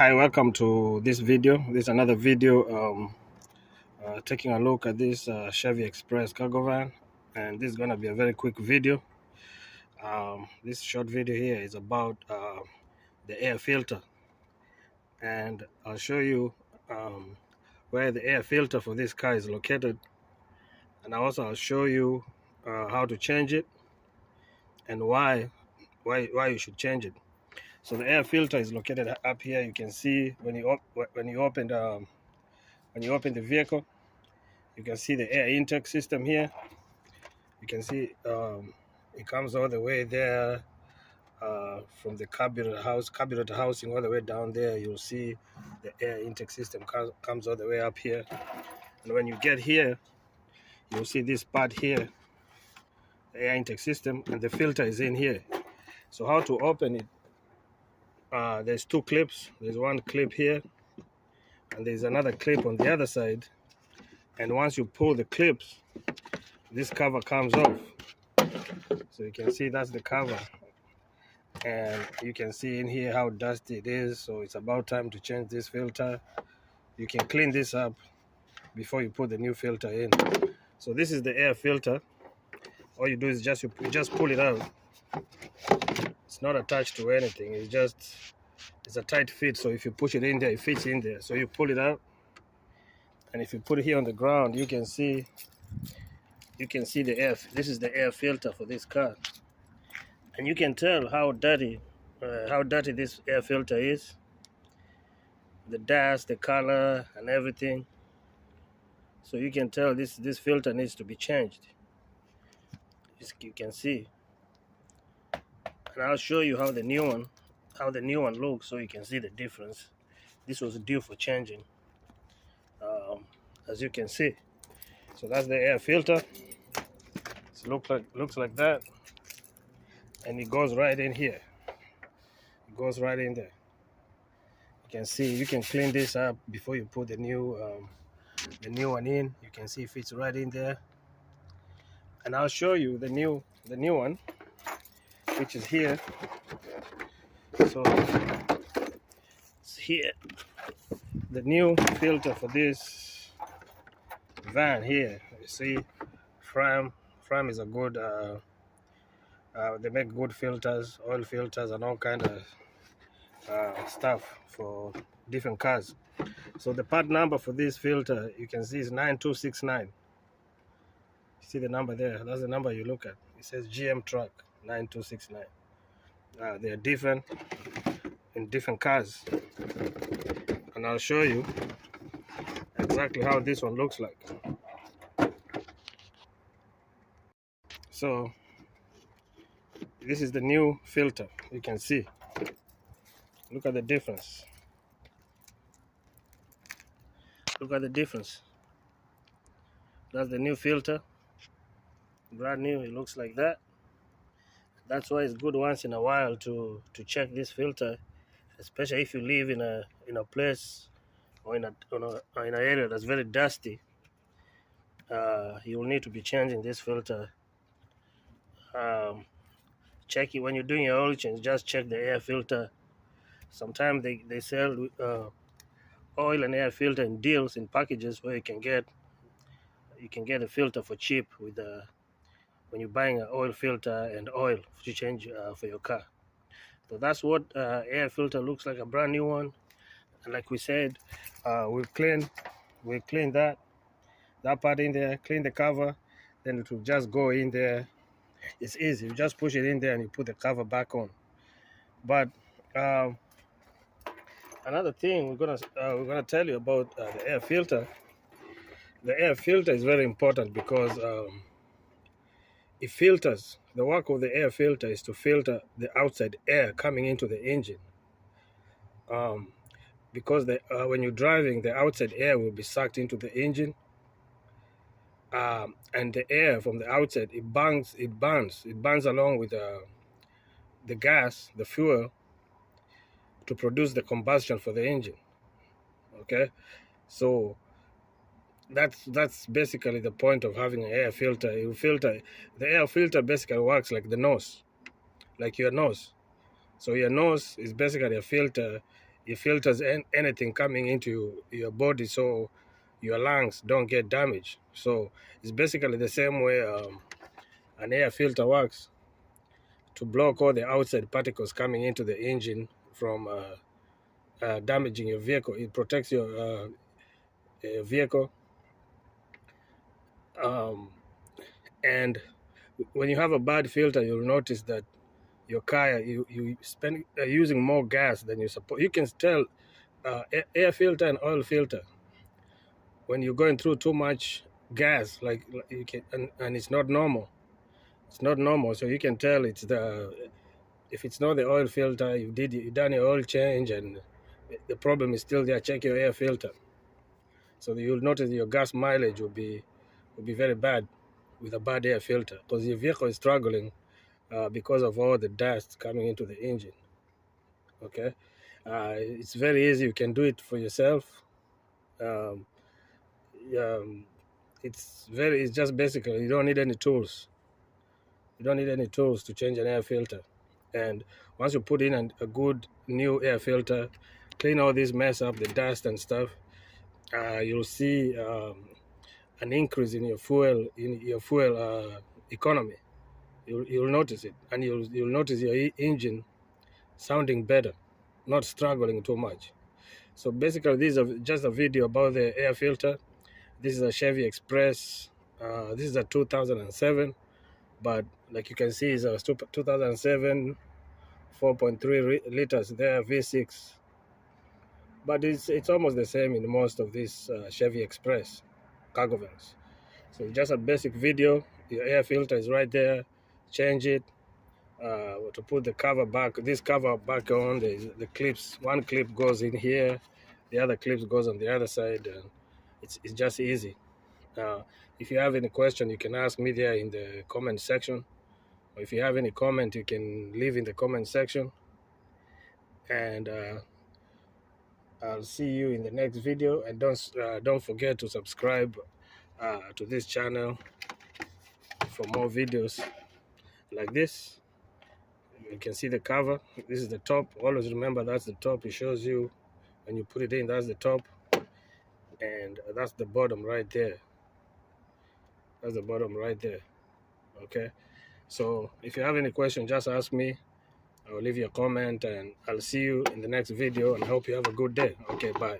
Hi, welcome to this video. This is another video taking a look at this Chevy Express cargo van, and this is going to be a very quick video. This short video here is about the air filter, and I'll show you where the air filter for this car is located, and I'll show you how to change it and why you should change it. So the air filter is located up here. You can see when you open the vehicle, you can see the air intake system here. You can see it comes all the way there from the carburetor housing all the way down there. You'll see the air intake system comes all the way up here. And when you get here, you'll see this part here, the air intake system, and the filter is in here. So how to open it? There's two clips. There's one clip here, and there's another clip on the other side. And once you pull the clips, this cover comes off. So you can see that's the cover. And you can see in here how dusty it is. So it's about time to change this filter. You can clean this up before you put the new filter in. So this is the air filter. All you do is you just pull it out. It's not attached to anything. It's a tight fit. So if you push it in there, it fits in there. So you pull it out. And if you put it here on the ground, you can see the air. This is the air filter for this car, and you can tell how dirty this air filter is. The dust, the color, and everything. So you can tell this filter needs to be changed. You can see, and I'll show you how the new one looks, so you can see the difference. This was due for changing, as you can see. So that's the air filter. It looks like that, and it goes right in here. It goes right in there. You can see. You can clean this up before you put the new one in. You can see it fits right in there. And I'll show you the new one, which is here. So it's here. The new filter for this van here. You see, Fram is a good. They make good filters, oil filters, and all kind of stuff for different cars. So the part number for this filter, you can see, is 9269. See the number there? That's the number you look at. It says GM truck 9269. They're different in different cars, and I'll show you exactly how this one looks like. So this is the new filter. You can see. Look at the difference. Look at the difference. That's the new filter. Brand new. It looks like that. That's why it's good once in a while to check this filter, especially if you live in a place or in an area that's very dusty. You will need to be changing this filter. Check it when you're doing your oil change. Just check the air filter. Sometimes they sell oil and air filter in deals, in packages, where you can get a filter for cheap with when you're buying an oil filter and oil to change for your car. So that's what air filter looks like, a brand new one. And like we said, we'll clean that part in there, clean the cover, then it will just go in there. It's easy. You just push it in there and you put the cover back on. But another thing we're gonna tell you about the air filter. The air filter is very important because it filters. The work of the air filter is to filter the outside air coming into the engine. Because when you're driving, the outside air will be sucked into the engine. And the air from the outside, it burns along with the gas, the fuel, to produce the combustion for the engine. Okay, so that's basically the point of having an air filter. The air filter basically works like the nose, like your nose. So your nose is basically a filter. it filters anything coming into your body, so your lungs don't get damaged. So it's basically the same way an air filter works, to block all the outside particles coming into the engine from damaging your vehicle. It protects your vehicle. Um, and when you have a bad filter, you'll notice that your car, you spend using more gas than you suppose. You can tell air filter and oil filter when you're going through too much gas, like you can, and it's not normal. It's not normal, so you can tell it's the, if it's not the oil filter, you done your oil change and the problem is still there. Check your air filter, so you'll notice your gas mileage will be very bad with a bad air filter, because your vehicle is struggling because of all the dust coming into the engine. Okay, it's very easy. You can do it for yourself. Um, um, it's just basically, you don't need any tools. You don't need any tools to change an air filter. And once you put in a good new air filter, clean all this mess up, the dust and stuff, you'll see an increase in your fuel economy. You'll notice it, and you'll notice your engine sounding better, not struggling too much. So basically, this is just a video about the air filter. This is a Chevy Express. This is a 2007, but like you can see, it's a 2007 4.3 liters there, V6. But it's almost the same in most of these Chevy Express cargo vans. So just a basic video. Your air filter is right there. Change it. To put the cover back, this cover back on, the clips. One clip goes in here, the other clips goes on the other side, and it's just easy. If you have any question, you can ask me there in the comment section. Or if you have any comment, you can leave in the comment section. And I'll see you in the next video. And don't forget to subscribe to this channel for more videos like this. You can see the cover. This is the top. Always remember that's the top. It shows you when you put it in, that's the top, and that's the bottom right there. That's the bottom right there. Okay, so if you have any question, just ask me. I'll leave you a comment, and I'll see you in the next video, and I hope you have a good day. Okay, bye.